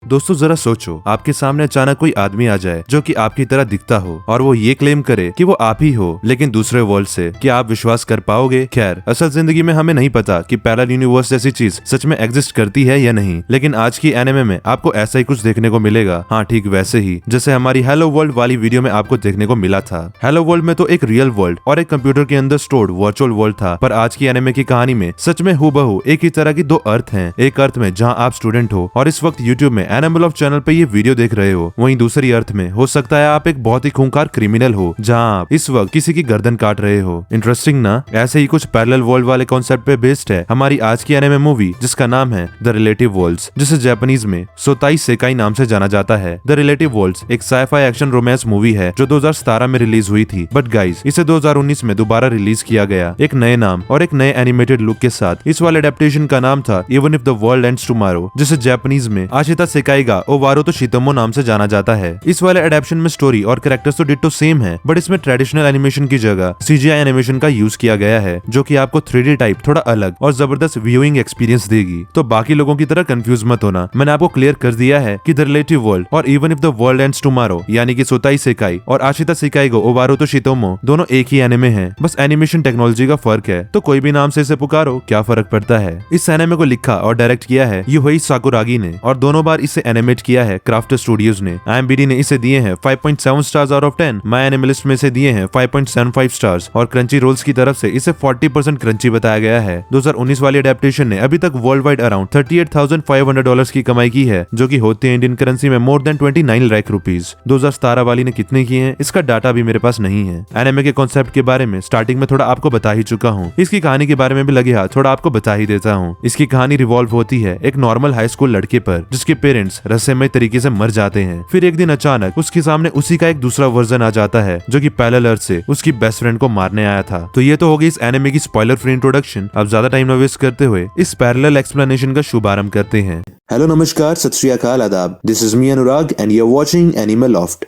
दोस्तों जरा सोचो, आपके सामने अचानक कोई आदमी आ जाए जो कि आपकी तरह दिखता हो और वो ये क्लेम करे कि वो आप ही हो लेकिन दूसरे वर्ल्ड से। क्या आप विश्वास कर पाओगे? खैर, असल जिंदगी में हमें नहीं पता कि पैरेलल यूनिवर्स जैसी चीज सच में एग्जिस्ट करती है या नहीं, लेकिन आज की एनिमे में आपको ऐसा ही कुछ देखने को मिलेगा। हाँ, ठीक वैसे ही जैसे हमारी हेलो वर्ल्ड वाली वीडियो में आपको देखने को मिला था। हेलो वर्ल्ड में तो एक रियल वर्ल्ड और एक कंप्यूटर के अंदर स्टोर्ड वर्चुअल वर्ल्ड था, पर आज की एनिमे की कहानी में सच में हूबहू एक ही तरह की दो अर्थ हैं। एक अर्थ में जहां आप स्टूडेंट हो और इस वक्त यूट्यूब में एनिमल ऑफ चैनल पे ये वीडियो देख रहे हो, वहीं दूसरी अर्थ में हो सकता है आप एक बहुत ही खूंखार क्रिमिनल हो जहां आप इस वक्त किसी की गर्दन काट रहे हो। इंटरेस्टिंग ना? ऐसे ही कुछ पैरेलल वर्ल्ड वाले कॉन्सेप्ट पे बेस्ड है हमारी आज की एनिमे मूवी, जिसका नाम है द रिलेटिव वर्ल्ड्स, जिसे जापानीज में सोताई सेकाई नाम से जाना जाता है। द रिलेटिव वर्ल्ड्स एक साइफाई एक्शन रोमांस मूवी है जो 2017 में रिलीज हुई थी, बट गाइस इसे 2019 में दोबारा रिलीज किया गया एक नए नाम और एक नए एनिमेटेड लुक के साथ। इस वाले एडेप्टेशन का नाम था even if the world ends tomorrow, जिसे जापानीज में आशिता सेकाईगा ओ वारो तो शितोमो नाम से जाना जाता है। इस वाले एडेप्शन में स्टोरी और कैरेक्टर्स तो डिट्टो सेम है, बट इसमें ट्रेडिशनल एनिमेशन की जगह सीजीआई एनिमेशन का यूज किया गया है, जो कि आपको 3D टाइप थोड़ा अलग और जबरदस्त व्यूइंग एक्सपीरियंस देगी। तो बाकी लोगों की तरह कंफ्यूज मत होना, मैंने आपको क्लियर कर दिया है कि द रिलेटिव वर्ल्ड और even if the world ends tomorrow यानी कि सोताई सेकाई और आशिता सेकाईगो ओ वारो तो शितोमो दोनों एक ही एनिमे हैं, बस एनिमेशन टेक्नोलॉजी का फर्क है। तो कोई भी नाम से इसे पुकारो, क्या फर्क पड़ता है। इस एनिमे को लिखा और डायरेक्ट किया है यूहेई साकुरागी ने और दोनों बार इसे एनिमेट किया है क्राफ्ट स्टूडियोज ने। IMDb ने इसे दिए हैं 5.7 स्टार्स आउट ऑफ 10, माय एनिमलिस्ट में इसे दिए हैं 5.75 स्टार्स और क्रंची रोल्स की तरफ से इसे 40% क्रंची बताया गया है। 2019 वाली एडेप्टेशन ने अभी तक वर्ल्ड वाइड अराउंड $38,500 की कमाई की है, जो कि होती है इंडियन करेंसी में मोर देन 29 लाख रुपीज। 2017 वाली ने कितने किए हैं इसका डाटा भी मेरे पास नहीं है। एनिमे के कॉन्सेप्ट के बारे में स्टार्टिंग में थोड़ा आपको बता ही चुका हूँ, इसकी कहानी के बारे में भी लगे हाथ थोड़ा आपको बता ही देता हूँ। इसकी कहानी रिवॉल्व होती है एक नॉर्मल हाई स्कूल लड़के पर, जिसके पेरेंट्स रहस्यमय तरीके से मर जाते हैं। फिर एक दिन अचानक उसके सामने उसी का एक दूसरा वर्जन आ जाता है जो कि पैरेलल अर्थ से उसकी बेस्ट फ्रेंड को मारने आया था। तो ये तो हो गई इस एनिमे की स्पॉइलर फ्री इंट्रोडक्शन। अब ज्यादा टाइम न वेस्ट करते हुए इस पैरेलल एक्सप्लेनेशन का शुभारंभ करते हैं। हेलो नमस्कार, सत श्री अकाल, आदाब। This is me Anurag and you are watching Animal Loft.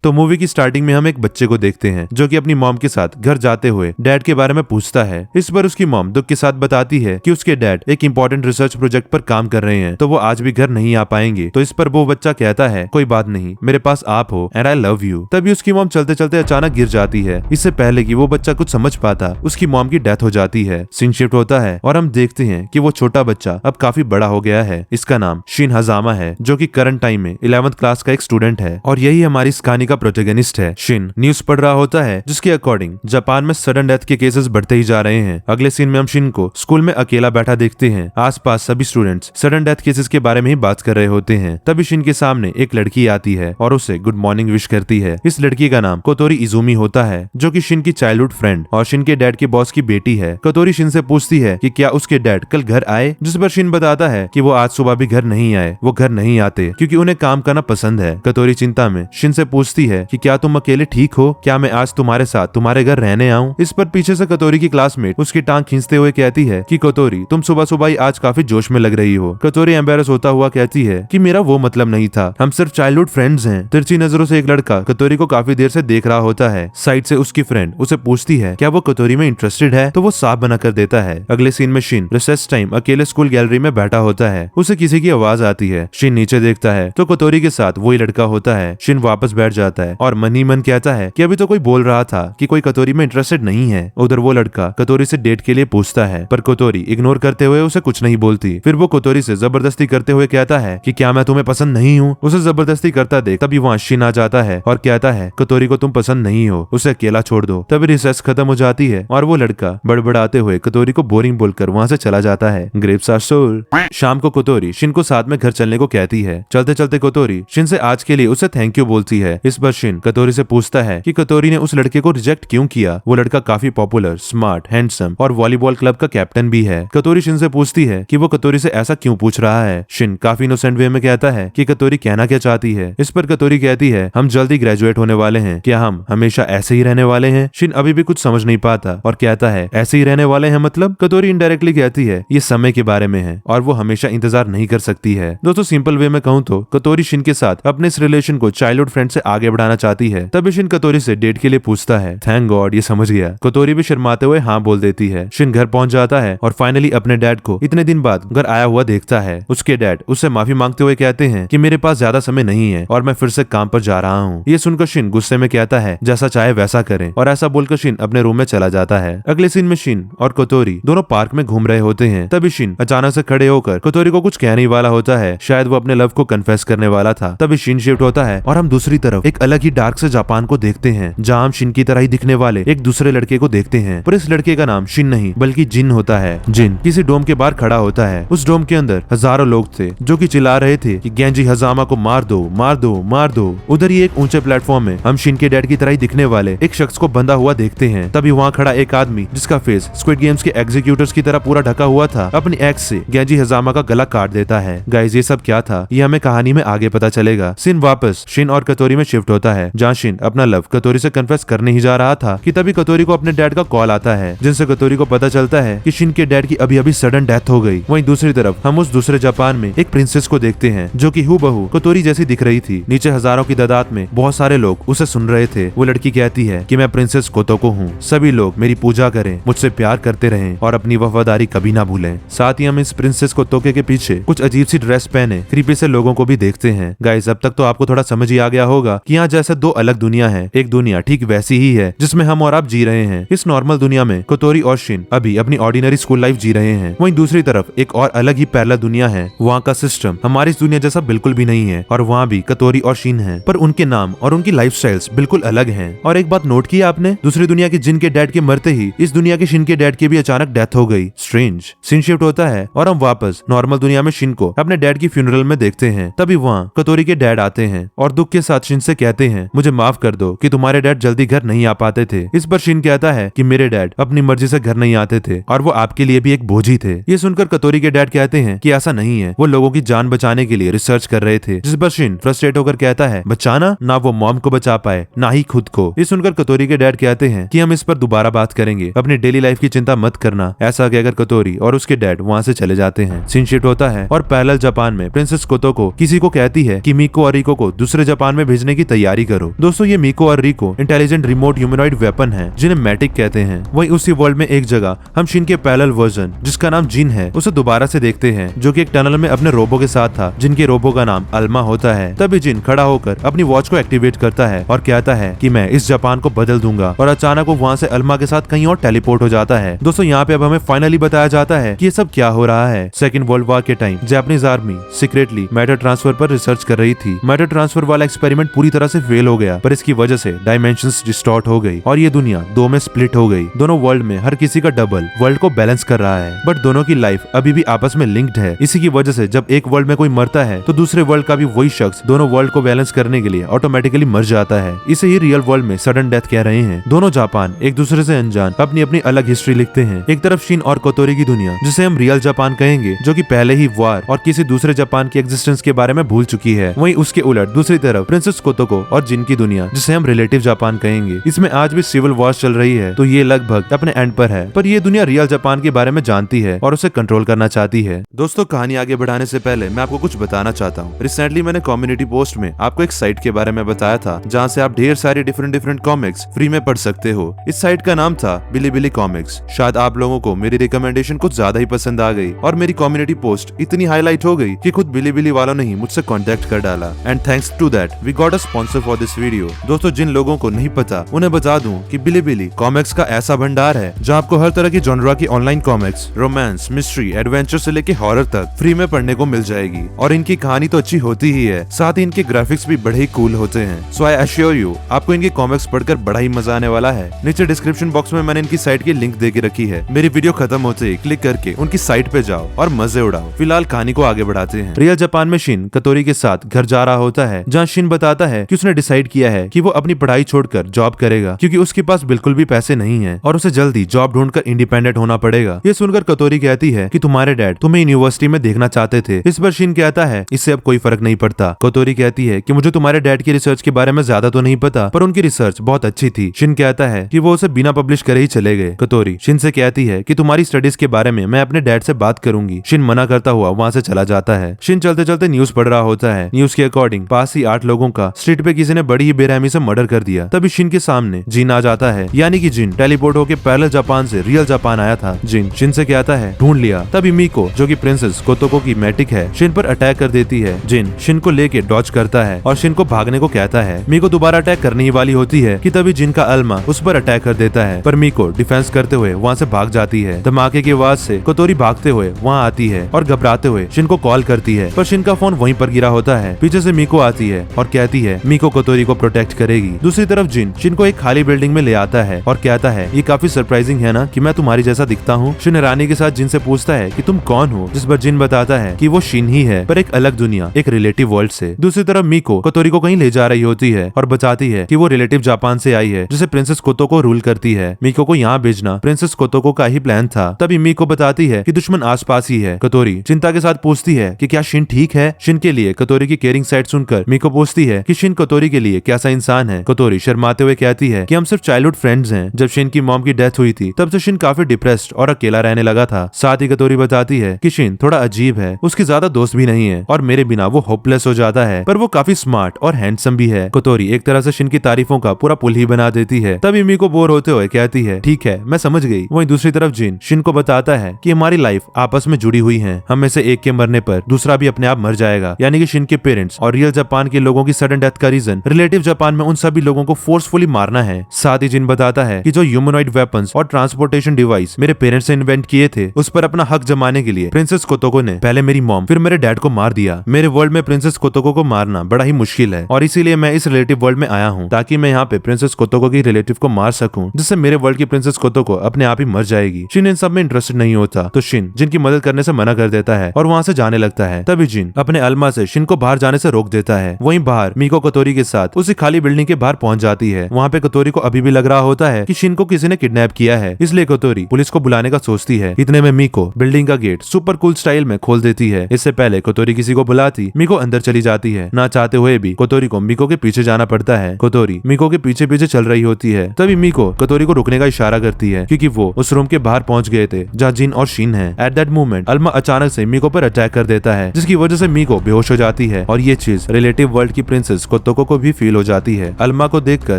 तो मूवी की स्टार्टिंग में हम एक बच्चे को देखते हैं जो कि अपनी मॉम के साथ घर जाते हुए डैड के बारे में पूछता है। इस पर उसकी मॉम दुख के साथ बताती है कि उसके डैड एक इंपॉर्टेंट रिसर्च प्रोजेक्ट पर काम कर रहे हैं, तो वो आज भी घर नहीं आ पाएंगे। तो इस पर वो बच्चा कहता है कोई बात नहीं, मेरे पास आप हो एंड आई लव यू। तभी उसकी मॉम चलते चलते अचानक गिर जाती है। इससे पहले कि वो बच्चा कुछ समझ पाता, उसकी मॉम की डेथ हो जाती है। सीन शिफ्ट होता है और हम देखते हैं कि वो छोटा बच्चा अब काफी बड़ा हो गया है। इसका नाम शिन हजामा है, जो कि करंट टाइम में 11th क्लास का एक स्टूडेंट है और यही हमारी इस कहानी का प्रोटैगनिस्ट है। शिन न्यूज पढ़ रहा होता है जिसके अकॉर्डिंग जापान में सडन डेथ के केसेस बढ़ते ही जा रहे हैं। अगले सीन में हम शिन को स्कूल में अकेला बैठा देखते हैं। आसपास सभी स्टूडेंट्स सडन डेथ केसेस के बारे में ही बात कर रहे होते हैं। तभी शिन के सामने एक लड़की आती है और उसे गुड मॉर्निंग विश करती है। इस लड़की का नाम कोतोरी इजुमी होता है, जो कि शिन की चाइल्डहुड फ्रेंड और शिन के डैड के बॉस की बेटी है। कोतोरी शिन से पूछती है कि क्या उसके डैड कल घर आए, जिस पर शिन बताता है कि वो आज सुबह भी घर नहीं आए। वो घर नहीं आते क्योंकि उन्हें काम करना पसंद है। कोतोरी चिंता में शिन से पूछती है कि क्या तुम अकेले ठीक हो, क्या मैं आज तुम्हारे साथ तुम्हारे घर रहने आऊं। इस पर पीछे से कोतोरी की क्लासमेट उसकी टांग खींचते हुए कहती है कि कोतोरी तुम सुबह सुबह ही आज काफी जोश में लग रही हो। कोतोरी एम्बेरस होता हुआ कहती है कि मेरा वो मतलब नहीं था, हम सिर्फ चाइल्डहुड फ्रेंड्स हैं। तिरछी नजरों से एक लड़का कोतोरी को काफी देर से देख रहा होता है। साइड से उसकी फ्रेंड उसे पूछती है क्या वो कोतोरी में इंटरेस्टेड है, तो वो साफ बना कर देता है। अगले सीन में शिन रिसेस टाइम अकेले स्कूल गैलरी में बैठा होता है। उसे किसी की आवाज आती है। शिन नीचे देखता है तो कोतोरी के साथ वही लड़का होता है। शिन वापस बैठ जाता है और मन ही मन कहता है कि अभी तो कोई बोल रहा था कि कोई कोतोरी में इंटरेस्टेड नहीं है। उधर वो लड़का कोतोरी से डेट के लिए पूछता है, पर कोतोरी इग्नोर करते हुए उसे कुछ नहीं बोलती। फिर वो कोतोरी से जबरदस्ती करते हुए कहता है कि क्या मैं तुम्हें पसंद नहीं हूँ। उसे जबरदस्ती करता देख तभी वहाँ शिन आ जाता है और कहता है कोतोरी को तुम पसंद नहीं हो, उसे अकेला छोड़ दो। तभी रिसेस खत्म हो जाती है और वो लड़का बड़बड़ाते हुए कोतोरी को बोरिंग बोलकर वहाँ से चला जाता है। ग्रेप्स आर सोर। शाम को कोतोरी शिन को साथ में घर चलने को कहती है। चलते चलते कोतोरी शिन से आज के लिए उसे थैंक यू बोलती है। इस पर शिन कोतोरी से पूछता है कि कोतोरी ने उस लड़के को रिजेक्ट क्यों किया। वो लड़का काफी पॉपुलर, स्मार्ट, हैंडसम और वॉलीबॉल क्लब का कैप्टन भी है। कोतोरी शिन से पूछती है कि वो कोतोरी से ऐसा क्यों पूछ रहा है। शिन काफी इनोसेंट वे में कहता है कि कोतोरी कहना क्या चाहती है। इस पर कोतोरी कहती है हम जल्दी ग्रेजुएट होने वाले हैं, क्या हम हमेशा ऐसे ही रहने वाले हैं। शिन अभी भी कुछ समझ नहीं पाता और कहता है ऐसे ही रहने वाले हैं मतलब। कोतोरी इनडायरेक्टली कहती है ये समय के बारे में है और वो हमेशा इंतजार नहीं कर सकती है। दोस्तों सिंपल वे में कहूँ तो कोतोरी शिन के साथ अपने इस रिलेशन को चाइल्डहुड फ्रेंड से आगे आगे बढ़ाना चाहती है। तभी शिन कतोरी से डेट के लिए पूछता है। थैंक गॉड ये समझ गया। कतोरी भी शर्माते हुए हाँ बोल देती है। शिन घर पहुंच जाता है और फाइनली अपने डैड को इतने दिन बाद घर आया हुआ देखता है। उसके डैड उससे माफी मांगते हुए कहते हैं कि मेरे पास ज्यादा समय नहीं है और मैं फिर से काम पर जा रहा हूँ। ये सुनकर शिन गुस्से में कहता है जैसा चाहे वैसा करें, और ऐसा बोलकर शिन अपने रूम में चला जाता है। अगले सीन में शिन और कतोरी दोनों पार्क में घूम रहे होते हैं। तभी शिन अचानक से खड़े होकर कतोरी को कुछ कहने वाला होता है। शायद वो अपने लव को कन्फेस करने वाला था। तभी शिन शिफ्ट होता है और हम दूसरी तरफ एक अलग ही डार्क से जापान को देखते हैं, जहाँ हम शिन की तरह ही दिखने वाले एक दूसरे लड़के को देखते हैं। पर इस लड़के का नाम शिन नहीं बल्कि जिन होता है। जिन किसी डोम के बाहर खड़ा होता है। उस डोम के अंदर हजारों लोग थे जो कि चिल्ला रहे थे कि गेंजी हजामा को मार दो, मार दो, मार दो। उधर ही एक ऊंचे प्लेटफॉर्म में हम शिन के डैड की तरह ही दिखने वाले एक शख्स को बंधा हुआ देखते हैं। तभी वहाँ खड़ा एक आदमी जिसका फेस स्क्विड गेम्स के एग्जीक्यूटर्स की तरह पूरा ढका हुआ था, अपनी एक्स से गेंजी हजामा का गला काट देता है। गाइस ये सब क्या था ये हमें कहानी में आगे पता चलेगा। सीन वापस शिन और कतोरी में शिफ्ट होता है, जहाँ शिन अपना लव कतोरी से कन्फेस करने ही जा रहा था कि तभी कतोरी को अपने डैड का कॉल आता है, जिनसे कतोरी को पता चलता है कि शिन के डैड की अभी अभी सडन डेथ हो गई। वहीं दूसरी तरफ हम उस दूसरे जापान में एक प्रिंसेस को देखते हैं जो कि हूबहू कतोरी जैसी दिख रही थी। नीचे हजारों की तादाद में बहुत सारे लोग उसे सुन रहे थे। वो लड़की कहती है कि मैं प्रिंसेस कोतोको हूँ, सभी लोग मेरी पूजा करें, मुझसे प्यार करते रहें और अपनी वफादारी कभी ना भूलें। साथ ही हम इस प्रिंसेस कोतोके के पीछे कुछ अजीब सी ड्रेस पहने क्रीपी से लोगों को भी देखते हैं। गाइस अब तक तो आपको थोड़ा समझ ही आ गया होगा कि यहाँ जैसे दो अलग दुनिया है, एक दुनिया ठीक वैसी ही है जिसमें हम और आप जी रहे हैं। इस नॉर्मल दुनिया में कतोरी और शिन अभी अपनी ऑर्डिनरी स्कूल लाइफ जी रहे हैं। वहीं दूसरी तरफ एक और अलग ही पैरेलल दुनिया है। वहाँ का सिस्टम हमारी इस दुनिया जैसा बिल्कुल भी नहीं है और वहाँ भी कतोरी और शिन है, पर उनके नाम और उनकी लाइफस्टाइल्स बिल्कुल अलग हैं। और एक बात नोट की आपने, दूसरी दुनिया के जिन के डैड के मरते ही इस दुनिया के शिन के डैड की भी अचानक डेथ हो गई। स्ट्रेंज। सीन शिफ्ट होता है और हम वापस नॉर्मल दुनिया में शिन को अपने डैड की फ्यूनरल में देखते हैं। तभी वहाँ कतोरी के डैड आते हैं और दुख के साथ शिन से कहते हैं मुझे माफ कर दो कि तुम्हारे डैड जल्दी घर नहीं आ पाते थे। इस पर शिन कहता है कि मेरे डैड अपनी मर्जी से घर नहीं आते थे और वो आपके लिए भी एक बोझ ही थे। ये सुनकर कतोरी के डैड कहते हैं कि ऐसा नहीं है, वो लोगों की जान बचाने के लिए रिसर्च कर रहे थे। जिस पर शिन फ्रस्ट्रेट होकर कहता है बचाना, ना वो मॉम को बचा पाए ना ही खुद को। ये सुनकर कतोरी के डैड कहते हैं कि हम इस पर दोबारा बात करेंगे, अपनी डेली लाइफ की चिंता मत करना। ऐसा कहकर कतोरी और उसके डैड वहाँ से चले जाते हैं। सीन शिफ्ट होता है और पैरेलल जापान में प्रिंसेस कोतोको किसी को कहती है कि मीको और रिको को दूसरे जापान में भेजने की तैयारी करो। दोस्तों ये मीको और रिको इंटेलिजेंट रिमोट ह्यूमनॉइड वेपन है जिन्हें मैटिक कहते हैं। वहीं उसी वर्ल्ड में एक जगह हम शिन के पैरेलल वर्जन जिसका नाम जिन है उसे दोबारा से देखते हैं, जो कि एक टनल में अपने रोबो के साथ था जिनके रोबो का नाम अल्मा होता है। तभी जिन खड़ा होकर अपनी वॉच को एक्टिवेट करता है और कहता है कि मैं इस जापान को बदल दूंगा, और अचानक वो वहाँ से अल्मा के साथ कहीं और टेलीपोर्ट हो जाता है। दोस्तों यहाँ पे अब हमें फाइनली बताया जाता है कि ये सब क्या हो रहा है। सेकंड वर्ल्ड वॉर के time Japanese army secretly matter transfer पर रिसर्च कर रही थी। मैटर ट्रांसफर वाला एक्सपेरिमेंट पूरी तरह से फेल हो गया, पर इसकी वजह से डायमेंशंस डिस्टॉर्ट हो गई और ये दुनिया दो में स्प्लिट हो गई। दोनों वर्ल्ड में हर किसी का डबल वर्ल्ड को बैलेंस कर रहा है, बट दोनों की लाइफ अभी भी आपस में लिंक्ड है। इसी की वजह से जब एक वर्ल्ड में कोई मरता है तो दूसरे वर्ल्ड का भी वही शख्स दोनों वर्ल्ड को बैलेंस करने के लिए ऑटोमेटिकली मर जाता है। इसे ही रियल वर्ल्ड में सडन डेथ कह रहे हैं। दोनों जापान एक दूसरे से अनजान अपनी अपनी अलग हिस्ट्री लिखते हैं। एक तरफ शिन और कतोरी की दुनिया जिसे हम रियल जापान कहेंगे, जो कि पहले ही वार और किसी दूसरे जापान की एग्जिस्टेंस के बारे में भूल चुकी है। वहीं उसके उलट दूसरी तरफ प्रिंसेस कोतोको और जिन की दुनिया जिसे हम रिलेटिव जापान कहेंगे। इसमें आज भी सिविल वॉर चल रही है, तो ये लगभग अपने एंड पर है, पर ये दुनिया रियल जापान के बारे में जानती है और उसे कंट्रोल करना चाहती है। दोस्तों कहानी आगे बढ़ाने से पहले मैं आपको कुछ बताना चाहता हूँ। रिसेंटली मैंने कम्युनिटी पोस्ट में आपको एक साइट के बारे में बताया था जहाँ से आप ढेर सारी डिफरेंट कॉमिक्स फ्री में पढ़ सकते हो। इस साइट का नाम था बिलीबिली कॉमिक्स। शायद आप लोगों को मेरी रिकमेंडेशन कुछ ज्यादा ही पसंद आ गई और मेरी कम्युनिटी पोस्ट इतनी हाईलाइट हो गई कि खुद बिलीबिली वालों ने ही मुझसे कांटेक्ट कर डाला, and thanks to that we got a sponsor for this video. दोस्तों जिन लोगों को नहीं पता उन्हें बता दूं कि बिलीबिली कॉमिक्स का ऐसा भंडार है जहां आपको हर तरह की जॉनरा की online comics, romance, mystery, adventure से लेके हॉरर तक फ्री में पढ़ने को मिल जाएगी। और इनकी कहानी तो अच्छी होती ही है, साथ ही इनके ग्राफिक्स भी बड़े ही कूल होते हैं। सो आई एश्योर यू आपको इनकी कॉमिक्स पढ़कर बड़ा ही मजा आने वाला है। नीचे डिस्क्रिप्शन बॉक्स में मैंने इनकी साइट की लिंक दे के रखी है। मेरी वीडियो खत्म होते ही क्लिक करके उनकी साइट पे जाओ और मजे उड़ाओ। फिलहाल कहानी को आगे बढ़ाते हैं। रियल जापान में शिन कतोरी के साथ घर जा रहा होता है, जहाँ शिन बताता है कि उसने डिसाइड किया है कि वो अपनी पढ़ाई छोड़कर जॉब करेगा क्योंकि उसके पास बिल्कुल भी पैसे नहीं है और उसे जल्दी जॉब ढूंढकर इंडिपेंडेंट होना पड़ेगा। ये सुनकर कतोरी कहती है कि तुम्हारे डैड तुम्हें यूनिवर्सिटी में देखना चाहते थे। इस पर शिन कहता है इससे अब कोई फर्क नहीं पड़ता। कतोरी कहती है कि मुझे तुम्हारे डैड की रिसर्च के बारे में ज्यादा तो नहीं पता, पर उनकी रिसर्च बहुत अच्छी थी। शिन कहता है कि वो उसे बिना पब्लिश करे ही चले गए। कतोरी शिन से कहती है कि तुम्हारी स्टडीज के बारे में मैं अपने डैड से बात करूंगी। शिन मना करता हुआ वहाँ से चला जाता है। शिन चलते चलते न्यूज पढ़ रहा होता है। न्यूज के अकॉर्डिंग पास ही 8 लोगों का स्ट्रीट स्ट्रीट पे किसी ने बड़ी ही बेरहमी से मर्डर कर दिया। तभी शिन के सामने जिन आ जाता है, यानी कि जिन टेलीपोर्ट होकर पैरेलल जापान से रियल जापान आया था। जिन शिन से कहता है ढूंढ लिया। तभी मीको जो कि प्रिंसेस कोतोको की मैटिक है, शिन पर अटैक कर देती है। जिन शिन को लेके डॉज करता है और शिन को भागने को कहता है। मीको दोबारा अटैक करने ही वाली होती है कि तभी जिन का अल्मा उस पर अटैक कर देता है, पर मीको डिफेंस करते हुए वहाँ से भाग जाती है। धमाके की आवाज से कोतोरी भागते हुए वहाँ आती है और घबराते हुए शिन को कॉल करती है, पर शिन का फोन वहीं पर गिरा होता है। पीछे से मीको आती है और कहती है मीको कोतोरी को प्रोटेक्ट करेगी। दूसरी तरफ जिन शिन को एक खाली बिल्डिंग में ले आता है और कहता है ये काफी सरप्राइजिंग है ना कि मैं तुम्हारी जैसा दिखता हूँ। शिन रानी के साथ जिन से पूछता है कि तुम कौन हो, जिस पर जिन बताता है कि वो शिन ही है, पर एक अलग दुनिया, एक रिलेटिव वर्ल्ड से। दूसरी तरफ मीको कोतोरी को कहीं ले जा रही होती है और बताती है कि वो रिलेटिव जापान से आई है जिसे प्रिंसेस कोतोको रूल करती है। मीको को यहाँ भेजना प्रिंसेस कोतोको का ही प्लान था। तभी मीको बताती है कि दुश्मन आसपास ही है। कोतोरी चिंता के साथ पूछती है कि क्या शिन ठीक है। शिन के लिए कोतोरी की केयरिंग साइड सुनकर मीको पूछती है कि शिन कोतोरी के लिए कैसा इंसान है। कोतोरी शर्माते हुए कहती है कि हम सिर्फ चाइल्डहुड फ्रेंड्स हैं। जब शिन की मॉम की डेथ हुई थी तब से शिन काफी डिप्रेस्ड और अकेला रहने लगा था। साथ ही कोतोरी बताती है कि शिन थोड़ा अजीब है, उसके ज्यादा दोस्त भी नहीं है और मेरे बिना वो होपलेस हो जाता है, पर वो काफी स्मार्ट और हैंडसम भी है। कोतोरी एक तरह से शिन की तारीफों का पूरा पुल ही बना देती है। तभी मीको बोर होते हुए कहती है ठीक है मैं समझ गई। वहीं दूसरी तरफ जिन शिन को बताता है कि हमारी लाइफ आपस में जुड़ी हुई है, हम में से एक के मरने पर दूसरा भी अपने आप मर जाएगा, यानी कि शिन के पेरेंट्स और रियल जापान के लोगों की सडन डेथ का रीजन रिलेटिव जापान में उन सभी लोगों को फोर्सफुली मारना है। साथ ही जिन बताता है कि जो ह्यूमनॉइड वेपन्स और ट्रांसपोर्टेशन डिवाइस मेरे पेरेंट्स ने इन्वेंट किए थे, उस पर अपना हक जमाने के लिए प्रिंसेस कोतोको ने पहले मेरी मॉम फिर मेरे डैड को मार दिया। मेरे वर्ल्ड में प्रिंसेस कोतोको को मारना बड़ा ही मुश्किल है और इसीलिए मैं इस रिलेटिव वर्ल्ड में आया हूँ ताकि मैं यहाँ पे प्रिंसेस कोतोको की रिलेटिव को मार सकूं, जिससे मेरे वर्ल्ड की प्रिंसेस कोतोको अपने आप ही मर जाएगी। शिन इन सब में इंटरेस्टेड नहीं होता तो शिन जिन की मदद करने से मना कर देता है और वहाँ से जाने लगता है। तभी जिन अपने अल्मा से शिन को बाहर जाने से रोक देता है। वहीं बाहर मीको कोतोरी के साथ उसी खाली बिल्डिंग के बाहर पहुंच जाती है। वहाँ पे कोतोरी को अभी भी लग रहा होता है कि शिन को किसी ने किडनैप किया है, इसलिए कोतोरी पुलिस को बुलाने का सोचती है। इतने में मीको बिल्डिंग का गेट सुपर कूल स्टाइल में खोल देती है। इससे पहले कोतोरी किसी को बुलाती मीको अंदर चली जाती है। ना चाहते हुए भी कोतोरी को मीको के पीछे जाना पड़ता है। कोतोरी मीको के पीछे पीछे चल रही होती है। तभी मीको कोतोरी को रुकने का इशारा करती है क्योंकि वो उस रूम के बाहर पहुंच गए थे जहाँ जिन और शिन है। एट दैट मोमेंट अल्मा अचानक से मीको पर अटैक कर देता है, जिसकी वजह से मीको बेहोश हो जाती है और ये चीज रिलेटिव वर्ल्ड की प्रिंसेस कोतोको को भी फील हो जाती है। अल्मा को देखकर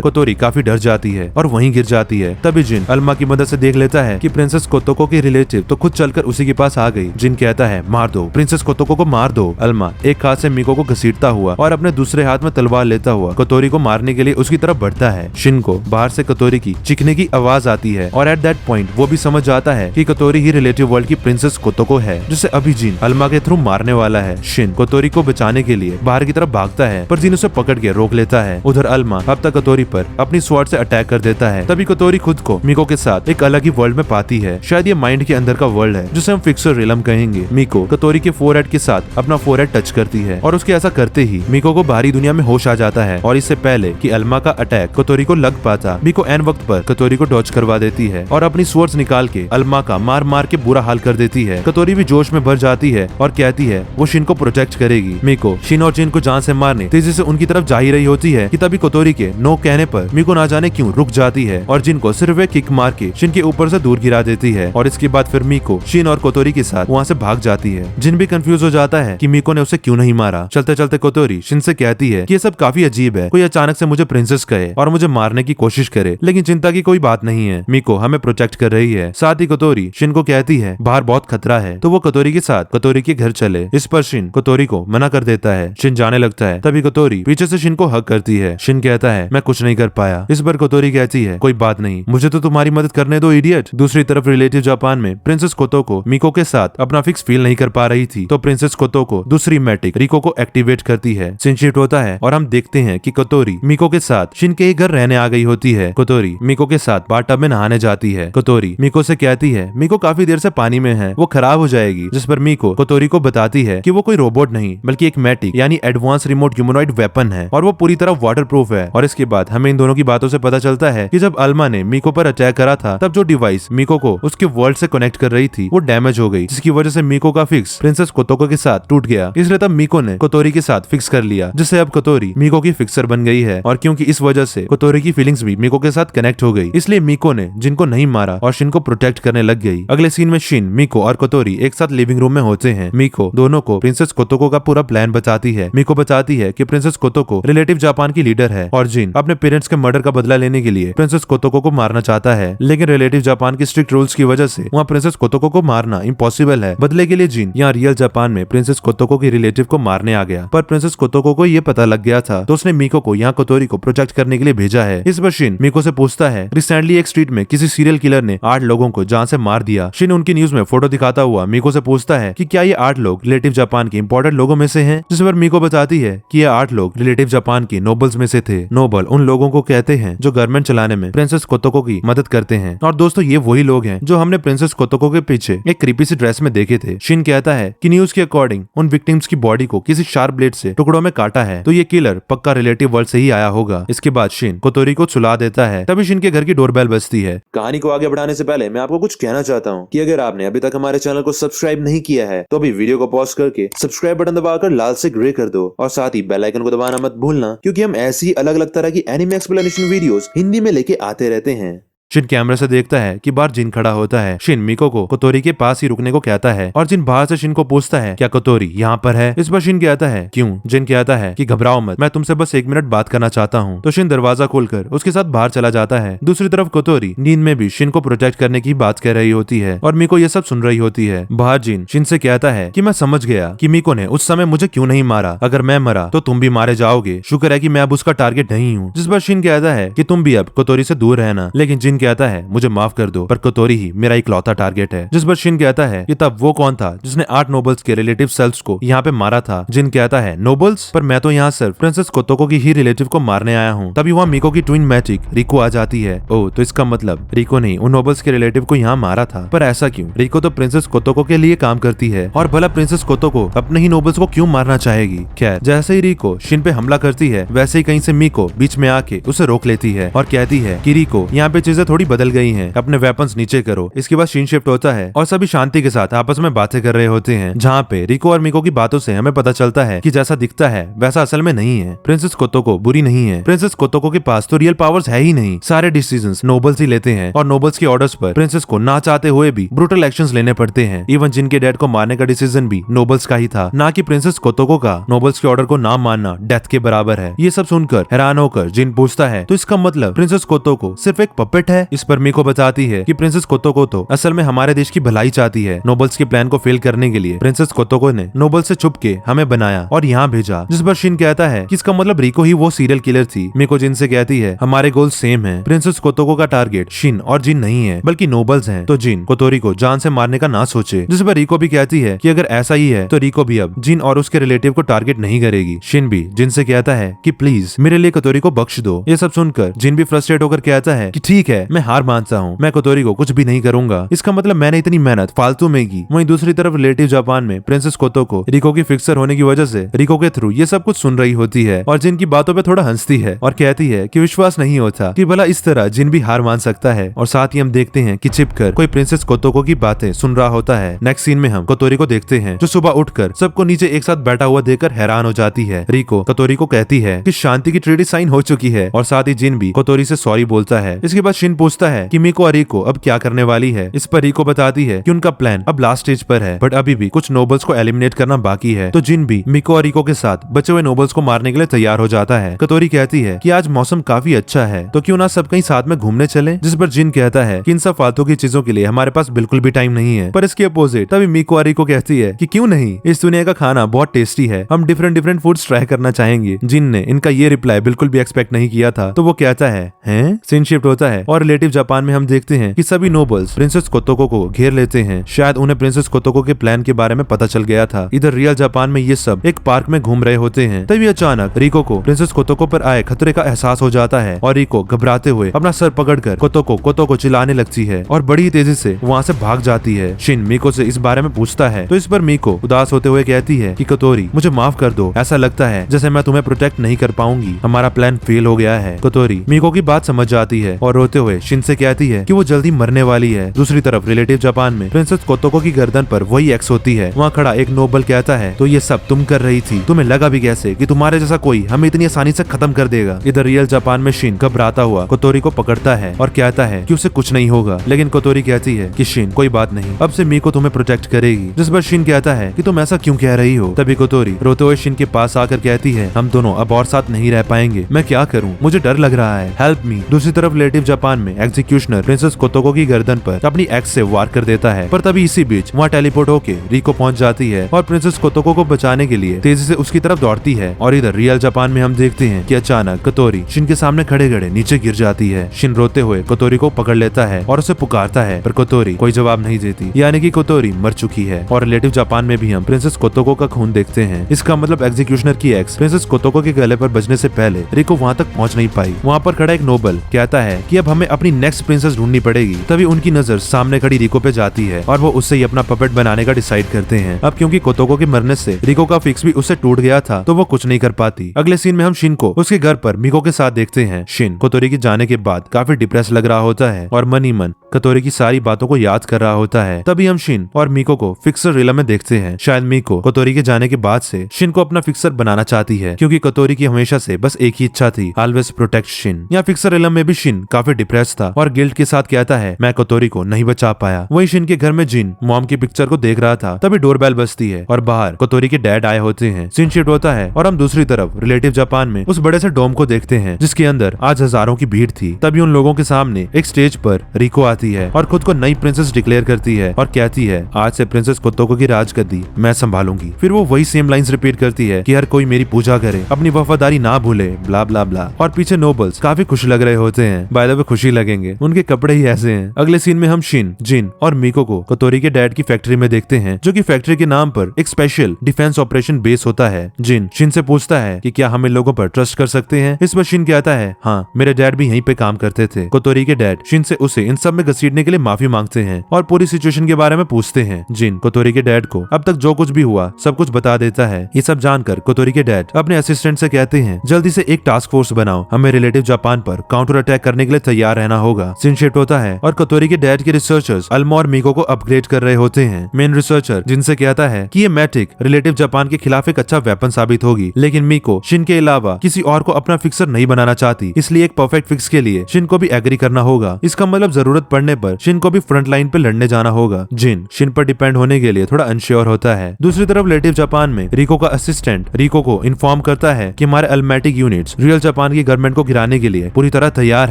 कोतोरी काफी डर जाती है और वहीं गिर जाती है। तभी जिन अल्मा की मदद से देख लेता है कि प्रिंसेस कोतोको की रिलेटिव तो खुद चलकर उसी के पास आ गई। जिन कहता है मार दो, प्रिंसेस कोतोको को मार दो। अल्मा एक हाथ से मीको को घसीटता हुआ और अपने दूसरे हाथ में तलवार लेता हुआ कोतोरी को मारने के लिए उसकी तरफ बढ़ता है। शिन को बाहर से कोतोरी की चीखने की आवाज आती है और एट दैट पॉइंट वो भी समझ जाता है कि कोतोरी ही रिलेटिव वर्ल्ड की प्रिंसेस कोतोको है, जिसे अभी जिन अल्मा के थ्रू मारने वाला है। शिन कोतोरी को बचाने के लिए बाहर की तरफ भागता है, पर जिन उसे पकड़ के रोक लेता है। उधर अल्मा अब तक कोतोरी पर अपनी स्वॉर्ड से अटैक कर देता है। तभी कोतोरी खुद को मीको के साथ एक अलग ही वर्ल्ड में पाती है। शायद ये माइंड के अंदर का वर्ल्ड है जिसे हम फिक्सर रिलम कहेंगे। मीको कोतोरी के फोरहेड के साथ अपना फोरहेड टच करती है और उसके ऐसा करते ही मीको को बाहरी दुनिया में होश आ जाता है और इससे पहले कि अल्मा का अटैक कोतोरी को लग पाता, मीको एन वक्त पर कोतोरी को डॉज करवा देती है और अपनी स्वॉर्ड्स निकाल के अल्मा का मार मार के बुरा हाल कर देती है। कोतोरी भी जोश में भर जाती है और कहती है वो शिन को प्रोटेक्ट करेगी। मीको शिन और जिन को जान से मारने तेजी से उनकी तरफ जा ही रही होती है कि तभी कोतोरी के नो कहने पर मीको ना जाने क्यों रुक जाती है और जिन को सिर्फ एक किक मार के शिन के ऊपर से दूर गिरा देती है और इसके बाद फिर मीको शिन और कोतोरी के साथ वहाँ से भाग जाती है। जिन भी कंफ्यूज हो जाता है कि मीको ने उसे क्यों नहीं मारा। चलते चलते कोतोरी शिन से कहती है कि ये सब काफी अजीब है, कोई अचानक से मुझे प्रिंसेस कहे और मुझे मारने की कोशिश करे, लेकिन चिंता की कोई बात नहीं है, मीको हमें प्रोटेक्ट कर रही है। साथ ही कोतोरी शिन को कहती है बाहर बहुत खतरा है तो वो कोतोरी के साथ कोतोरी के घर चले। इस पर शिन कोतोरी को मना कर देता है। शिन जाने लगता है। तभी कोतोरी पीछे से शिन को हक करती है। शिन कहता है मैं कुछ नहीं कर पाया। इस पर कोतोरी कहती है कोई बात नहीं, मुझे तो तुम्हारी मदद करने दो इडियट। दूसरी तरफ रिलेटिव जापान में प्रिंसेस कोतोको मीको के साथ अपना फिक्स फील नहीं कर पा रही थी तो प्रिंसेस कोतोको दूसरी मैटिक रिको को एक्टिवेट करती है। सीन शिफ्ट होता है और हम देखते हैं कि कोतोरी मीको के साथ शिन के घर रहने आ गई होती है। कोतोरी मीको के साथ बाथटब में नहाने जाती है। कोतोरी मीको से कहती है मीको काफी देर से पानी में है, वो खराब हो जाएगी, जिस पर मीको कोतोरी को बताती है कि वो कोई रोबोट नहीं बल्कि एक मैटिक यानी एडवांस रिमोट ह्यूमनॉइड वेपन है और वो पूरी तरह वाटर प्रूफ है। और इसके बाद हमें इन दोनों की बातों से पता चलता है कि जब अल्मा ने मीको पर अटैक करा था तब जो डिवाइस मीको को उसके वर्ल्ड से कनेक्ट कर रही थी वो डैमेज हो गई, जिसकी वजह से मीको का फिक्स प्रिंसेस कोतोको के साथ टूट गया। इसलिए तब मीको ने कोतोरी के साथ फिक्स कर लिया, जिससे अब कोतोरी मीको की फिक्सर बन गई है। और क्योंकि इस वजह से कोतोरी की फीलिंग्स भी मीको के साथ कनेक्ट हो गई, इसलिए मीको ने जिनको नहीं मारा और शिन को प्रोटेक्ट करने लग गई। अगले सीन में शिन, मीको और कोतोरी एक साथ लिविंग रूम में होते हैं। मीको दोनों को प्रिंसेस कोतोको का पूरा प्लान बताती है। मीको बताती है कि प्रिंसेस कोतोको कोतोको रिलेटिव जापान की लीडर है और जिन अपने पेरेंट्स के मर्डर का बदला लेने के लिए प्रिंसेस कोतोको को मारना चाहता है, लेकिन रिलेटिव जापान की स्ट्रिक्ट रूल्स की वजह से वहाँ प्रिंसेस कोतोको को मारना इम्पॉसिबल है। बदले के लिए जिन यहाँ रियल जापान में प्रिंसेस कोतोको की रिलेटिव को मारने आ गया, पर प्रिंसेस कोतोको को ये पता लग गया था तो उसने मीको को यहाँ कोतोरी को प्रोटेक्ट करने के लिए भेजा है। इस पर शिन मीको से पूछता है रिसेंटली एक स्ट्रीट में किसी सीरियल किलर ने 8 लोगों को जान से मार दिया। शिन उनकी न्यूज में फोटो दिखाता हुआ मीको से पूछता है कि क्या ये 8 लोग रिलेटिव जापान के इंपॉर्टेंट लोगों में से हैं, जिस पर मीको बताती है कि ये 8 लोग रिलेटिव जापान के नोबल्स में से थे। नोबल उन लोगों को कहते हैं जो गवर्नमेंट चलाने में प्रिंसेस कोतोको की मदद करते हैं। और दोस्तों ये वही लोग हैं जो हमने प्रिंसेस कोतोको के पीछे एक क्रीपी सी ड्रेस में देखे थे। शिन कहता है कि न्यूज के अकॉर्डिंग उन विक्टिम्स की बॉडी को किसी शार्प ब्लेड से टुकड़ों में काटा है, तो ये किलर पक्का रिलेटिव वर्ल्ड से ही आया होगा। इसके बाद शिन कोतोरी को सुला देता है। तभी शिन के घर की डोरबेल बजती है। कहानी को आगे बढ़ाने से पहले मैं आपको कुछ कहना चाहता हूँ कि अगर आपने अभी तक हमारे चैनल को सब्सक्राइब नहीं किया है तो अभी वीडियो को पॉज करके सब्सक्राइब बटन दबाकर लाल से ग्रे कर दो और साथ ही बेल आइकन को दबाना मत भूलना, क्योंकि हम ऐसी ही अलग अलग तरह की एनिमे एक्सप्लेनेशन वीडियोस हिंदी में लेके आते रहते हैं। शिन कैमरे से देखता है कि बाहर जिन खड़ा होता है। शिन मीको को कोतोरी के पास ही रुकने को कहता है और जिन बाहर से शिन को पूछता है क्या कोतोरी यहाँ पर है। इस पर शिन कहता है क्यों। जिन कहता है कि घबराओ मत, मैं तुमसे बस 1 मिनट बात करना चाहता हूँ। तो शिन दरवाजा खोलकर उसके साथ बाहर चला जाता है। दूसरी तरफ कोतोरी नींद में भी शिन को प्रोटेक्ट करने की बात कह रही होती है और मीको ये सब सुन रही होती है। बाहर जिन शिन से कहता है कि मैं समझ गया कि मीको ने उस समय मुझे क्यों नहीं मारा, अगर मैं मरा तो तुम भी मारे जाओगे, शुक्र है कि मैं अब उसका टारगेट नहीं हूँ। जिस पर शिन कहता है कि तुम भी अब कोतोरी से दूर रहना, लेकिन जिन कहता है मुझे माफ कर दो, पर कोतोरी ही मेरा इकलौता टारगेट है। जिस पर शिन कहता है कि तब वो कौन था जिसने 8 नोबल्स के रिलेटिव सेल्स को यहाँ पे मारा था। जिन कहता है नोबल्स, पर मैं तो यहाँ सिर्फ प्रिंसेस कोतोको की ही रिलेटिव को मारने आया हूँ। तभी वहाँ मीको की ट्विन मैजिक रिको आ जाती है। ओह, तो इसका मतलब रिको ने उन नोबल्स के रिलेटिव को यहाँ मारा था, पर ऐसा क्यों? रिको तो प्रिंसेस कोतोको के लिए काम करती है और भला प्रिंसेस कोतोको अपने ही नोबल्स को क्यों मारना चाहेगी? खैर, जैसे ही रिको शिन पे हमला करती है वैसे ही कहीं से मीको बीच में आके उसे रोक लेती है और कहती है कि रिको, यहाँ पे चीजें थोड़ी बदल गई हैं, अपने वेपन्स नीचे करो। इसके बाद सीन शिफ्ट होता है और सभी शांति के साथ आपस में बातें कर रहे होते हैं, जहाँ पे रिको और मीको की बातों से हमें पता चलता है कि जैसा दिखता है वैसा असल में नहीं है। प्रिंसेस कोतोको बुरी नहीं है। प्रिंसेस कोतोको के पास तो रियल पावर्स है ही नहीं। सारे डिसीजंस नोबल्स ही लेते हैं और नोबल्स के ऑर्डर्स पर प्रिंसेस को ना चाहते हुए भी ब्रूटल एक्शंस लेने पड़ते हैं। इवन जिनके डैड को मारने का डिसीजन भी नोबल्स का ही था, ना कि प्रिंसेस कोतोको का। नोबल्स के ऑर्डर को ना मानना डेथ के बराबर है। ये सब सुनकर हैरान होकर जिन पूछता है तो इसका मतलब प्रिंसेस कोतोको सिर्फ एक पपेट है? इस पर मीको बताती है कि प्रिंसेस कोतोको तो असल में हमारे देश की भलाई चाहती है। नोबल्स के प्लान को फेल करने के लिए प्रिंसेस कोतोको ने नोबल से छुप के हमें बनाया और यहाँ भेजा। जिस पर शिन कहता है कि इसका मतलब रिको ही वो सीरियल किलर थी। मीको जिन से कहती है हमारे गोल सेम है। प्रिंसेस कोतोको का टारगेट शिन और जिन नहीं है बल्कि नोबल्स हैं, तो जिन कोतोरी को जान से मारने का ना सोचे। जिस पर रिको भी कहती है कि अगर ऐसा ही है तो रिको भी अब जिन और उसके रिलेटिव को टारगेट नहीं करेगी। शिन भी जिन से कहता है कि प्लीज मेरे लिए कोतोरी को बख्श दो। ये सब सुनकर जिन भी फ्रस्ट्रेट होकर कहता है कि ठीक है, मैं हार मानता हूँ, मैं कोतोरी को कुछ भी नहीं करूंगा। इसका मतलब मैंने इतनी मेहनत फालतू में की। वहीं दूसरी तरफ रिलेटिव जापान में प्रिंसेस कोतोको रिको की फिक्सर होने की वजह से रिको के थ्रू ये सब कुछ सुन रही होती है और जिन की बातों पे थोड़ा हंसती है और कहती है कि विश्वास नहीं होता कि भला इस तरह जिन भी हार मान सकता है। और साथ ही हम देखते हैं कि छिपकर कोई प्रिंसेस कोतोको की बातें सुन रहा होता है। नेक्स्ट सीन में हम कोतोरी को देखते हैं जो सुबह उठकर सबको नीचे एक साथ बैठा हुआ देखकर हैरान हो जाती है। रिको कोतोरी को कहती है कि शांति की ट्रीटी साइन हो चुकी है और साथ ही जिन भी कोतोरी से सॉरी बोलता है। इसके बाद शिन पूछता है कि मीको और रिको अब क्या करने वाली है। इस पर रिको बताती है कि उनका प्लान अब लास्ट स्टेज पर है, बट अभी भी कुछ नोबल्स को एलिमिनेट करना बाकी है। तो जिन भी मीको और रिको के साथ बचे हुए नोबल्स को मारने के लिए तैयार हो जाता है। कोतोरी कहती है कि आज मौसम काफी अच्छा है, तो क्यों ना सब कहीं साथ में घूमने चले। जिस पर जिन कहता है कि इन सब फालतू की चीजों के लिए हमारे पास बिल्कुल भी टाइम नहीं है। पर इसके अपोजिट तभी मीको और रिको कहती है कि क्यों नहीं, इस दुनिया का खाना बहुत टेस्टी है, हम डिफरेंट फूड्स ट्राई करना चाहेंगे। जिन ने इनका ये रिप्लाई बिल्कुल भी एक्सपेक्ट नहीं किया था, तो वो कहता है हैं? सीन शिफ्ट होता है और रिलेटिव जापान में हम देखते हैं कि सभी नोबल्स प्रिंसेस कोतोको को घेर लेते हैं। शायद उन्हें प्रिंसेस कोतोको के प्लान के बारे में पता चल गया था। इधर रियल जापान में ये सब एक पार्क में घूम रहे होते हैं। तभी अचानक रिको को प्रिंसेस कोतोको पर आए खतरे का एहसास हो जाता है और रिको घबराते हुए अपना सर पकड़कर कोतोको चिल्लाने लगती है और बड़ी तेजी से वहाँ से भाग जाती है। शिन मीको से इस बारे में पूछता है तो इस पर मीको उदास होते हुए कहती है कि कोतोरी, मुझे माफ कर दो, ऐसा लगता है जैसे मैं तुम्हें प्रोटेक्ट नहीं कर पाऊंगी, हमारा प्लान फेल हो गया है। कोतोरी मीको की बात समझ जाती है और रोते हुए हुए शिन से कहती है कि वो जल्दी मरने वाली है। दूसरी तरफ रिलेटिव जापान में प्रिंसेस कोतोको की गर्दन पर वही एक्स होती है। वहाँ खड़ा एक नोबल कहता है, तो ये सब तुम कर रही थी, तुम्हें लगा भी कैसे कि तुम्हारे जैसा कोई हमें इतनी आसानी से खत्म कर देगा। इधर रियल जापान में शिन घबराता हुआ कोतोरी को पकड़ता है और कहता है कि उसे कुछ नहीं होगा, लेकिन कोतोरी कहती है कि शिन कोई बात नहीं, अब से मीको तुम्हें प्रोटेक्ट करेगी। जिस पर शिन कहता है कि तुम ऐसा क्यों कह रही हो। तभी कोतोरी रोते हुए शिन के पास आकर कहती है, हम दोनों अब और साथ नहीं रह पाएंगे, मैं क्या करूं, मुझे डर लग रहा है, हेल्प मी। दूसरी तरफ रिलेटिव जापान में एग्जीक्यूशनर प्रिंसेस कोतोको की गर्दन पर अपनी एक्स से वार कर देता है, पर तभी इसी बीच वहाँ टेलीपोर्ट होके रिको पहुंच जाती है और प्रिंसेस कोतोको को बचाने के लिए तेजी से उसकी तरफ दौड़ती है। और इधर रियल जापान में हम देखते हैं कि अचानक कोतोरी शिन के सामने खड़े खड़े नीचे गिर जाती है। शिन रोते हुए कोतोरी को पकड़ लेता है और उसे पुकारता है, पर कोतोरी कोई जवाब नहीं देती, यानी कि कोतोरी मर चुकी है। और रिलेटिव जापान में भी हम प्रिंसेस कोतोको का खून देखते हैं। इसका मतलब एग्जीक्यूशनर की एक्स प्रिंसेस कोतोको के गले पर बजने से पहले रिको वहाँ तक पहुँच नहीं पाई। वहाँ पर खड़ा एक नोबल कहता है कि अब हमें अपनी नेक्स्ट प्रिंसेस ढूंढनी पड़ेगी। तभी उनकी नजर सामने खड़ी रिको पे जाती है और वो उससे ही अपना पपेट बनाने का डिसाइड करते हैं। अब क्योंकि कोतोको के मरने से रिको का फिक्स भी उससे टूट गया था, तो वो कुछ नहीं कर पाती। अगले सीन में हम शिन को उसके घर पर मीको के साथ देखते हैं। शिन कोतोरी के जाने के बाद काफी डिप्रेस लग रहा होता है और मन ही मन कोतोरी की सारी बातों को याद कर रहा होता है। तभी हम शिन और मीको को फिक्सर रिलम में देखते हैं। शायद मीको कोतोरी के जाने के बाद से शिन को अपना फिक्सर बनाना चाहती है, क्योंकि कोतोरी की हमेशा से बस एक ही इच्छा थी, ऑलवेज प्रोटेक्ट शिन। यहाँ फिक्सर रिलम में भी शिन काफी डिप्रेस था और गिल्ट के साथ कहता है, मैं कोतोरी को नहीं बचा पाया। वही शिन के घर में जिन मॉम की पिक्चर को देख रहा था। तभी डोरबेल बजती है और बाहर कोतोरी के डैड आए होते हैं। सीन शिफ्ट होता है और हम दूसरी तरफ रिलेटिव जापान में उस बड़े से डोम को देखते हैं, जिसके अंदर आज हजारों की भीड़ थी। तभी उन लोगों के सामने एक स्टेज पर रिको आती है और खुद को नई प्रिंसेस डिक्लेयर करती है और कहती है, आज से प्रिंसेस कोतोको की राजगद्दी मैं संभालूंगी। फिर वो वही सेम लाइंस रिपीट करती है कि हर कोई मेरी पूजा करे, अपनी वफादारी ना भूले, ब्ला ब्ला ब्ला। और पीछे नोबल्स काफी खुश लग रहे होते हैं। बाय द वे खुशी लगेंगे, उनके कपड़े ही ऐसे हैं। अगले सीन में हम शिन, जिन और मीको को कोतोरी के डैड की फैक्ट्री में देखते हैं, जो कि फैक्ट्री के नाम पर एक स्पेशल डिफेंस ऑपरेशन बेस होता है। जिन शिन से पूछता है कि क्या हम इन लोगों पर ट्रस्ट कर सकते हैं। इस पर शिन कहता है, हाँ, मेरे डैड भी यहीं पे काम करते थे। कोतोरी के डैड शिन से उसे इन सब में घसीटने के लिए माफी मांगते हैं और पूरी सिचुएशन के बारे में पूछते हैं। जिन कोतोरी के डैड को अब तक जो कुछ भी हुआ सब कुछ बता देता है। ये सब जानकर कोतोरी के डैड अपने असिस्टेंट से कहते हैं, जल्दी से एक टास्क फोर्स बनाओ, हमें रिलेटिव जापान पर काउंटर अटैक करने के लिए तैयार रहना होगा। सीन शिफ्ट होता है और कोतोरी के डैड के रिसर्चर्स अल्मा और मीको को अपग्रेड कर रहे होते हैं। मेन रिसर्चर जिनसे कहता है कि ये मैटिक रिलेटिव जापान के खिलाफ एक अच्छा वेपन साबित होगी, लेकिन मीको शिन के अलावा किसी और को अपना फिक्सर नहीं बनाना चाहती, इसलिए एक परफेक्ट फिक्स के लिए शिन को भी एग्री करना होगा। इसका मतलब जरूरत पड़ने पर शिन को भी फ्रंट लाइन पे लड़ने जाना होगा। जिन शिन पर डिपेंड होने के लिए थोड़ा अनश्योर होता है। दूसरी तरफ रिलेटिव जापान में रिको का असिस्टेंट रिको को इन्फॉर्म करता है कि हमारे अल्मेटिक यूनिट्स रियल जापान की गवर्नमेंट को गिराने के लिए पूरी तरह तैयार